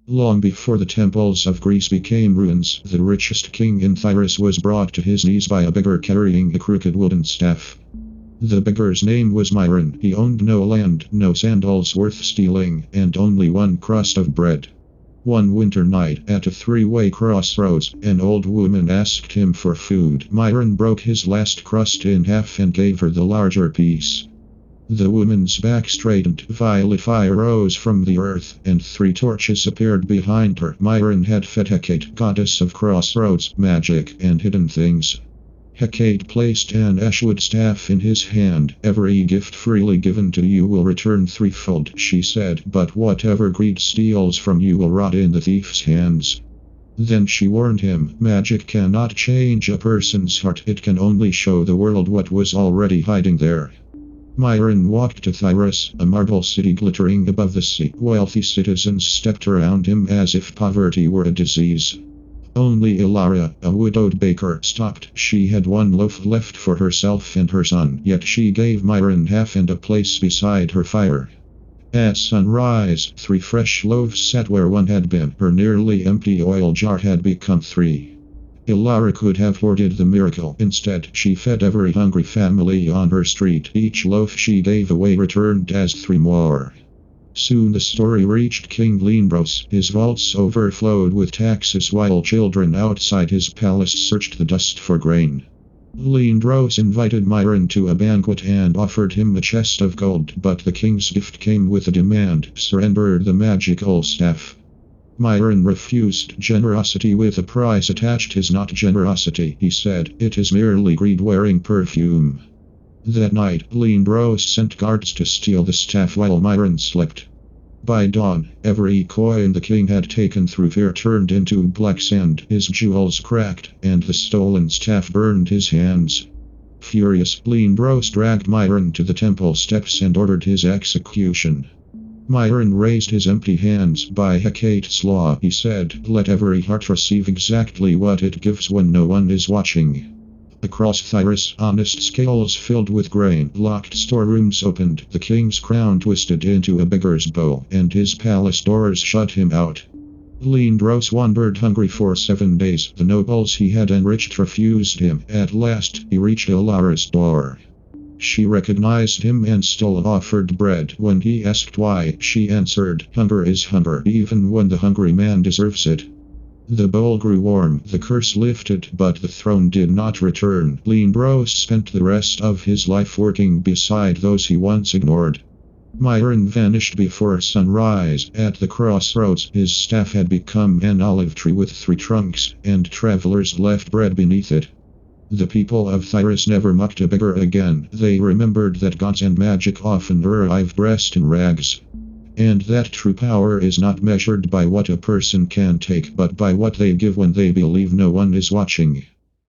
Long before the temples of Greece became ruins, the richest king in Thrace was brought to his knees by a beggar carrying a crooked wooden staff. The beggar's name was Myron. He owned no land, no sandals worth stealing, and only one crust of bread. One winter night, at a three-way crossroads, an old woman asked him for food. Myron broke his last crust in half and gave her the larger piece. The woman's back straightened, violet fire rose from the earth, and three torches appeared behind her. Myron had fed Hecate, goddess of crossroads, magic, and hidden things. Hecate placed an ashwood staff in his hand. Every gift freely given to you will return threefold, she said, but whatever greed steals from you will rot in the thief's hands. Then she warned him, magic cannot change a person's heart, it can only show the world what was already hiding there. Myron walked to Thrace, a marble city glittering above the sea. Wealthy citizens stepped around him as if poverty were a disease. Only Ilaria, a widowed baker, stopped. She had one loaf left for herself and her son, yet she gave Myron half and a place beside her fire. At sunrise, three fresh loaves sat where one had been. Her nearly empty oil jar had become three. Ilaria could have hoarded the miracle. Instead, she fed every hungry family on her street. Each loaf she gave away returned as three more. Soon the story reached King Lindros. His vaults overflowed with taxes while children outside his palace searched the dust for grain. Lindros invited Myron to a banquet and offered him a chest of gold, but the king's gift came with a demand: surrender the magical staff. Myron refused. Generosity with a price attached is not generosity, he said. It is merely greed wearing perfume. That night, Lindros sent guards to steal the staff while Myron slept. By dawn, every coin the king had taken through fear turned into black sand. His jewels cracked, and the stolen staff burned his hands. Furious, Lindros dragged Myron to the temple steps and ordered his execution. Myron raised his empty hands. By Hecate's law, he said, let every heart receive exactly what it gives when no one is watching. Across Thrace, honest scales filled with grain, locked storerooms opened, the king's crown twisted into a beggar's bow, and his palace doors shut him out. Lindros wandered hungry for 7 days. The nobles he had enriched refused him. At last, he reached Ilaria's door. She recognized him and still offered bread. When he asked why, she answered, hunger is hunger, even when the hungry man deserves it. The bowl grew warm, the curse lifted, but the throne did not return. Lindros spent the rest of his life working beside those he once ignored. Myron vanished before sunrise. At the crossroads, his staff had become an olive tree with 3 trunks, and travelers left bread beneath it. The people of Thrace never mocked a beggar again. They remembered that gods and magic often arrive dressed in rags. And that true power is not measured by what a person can take, but by what they give when they believe no one is watching.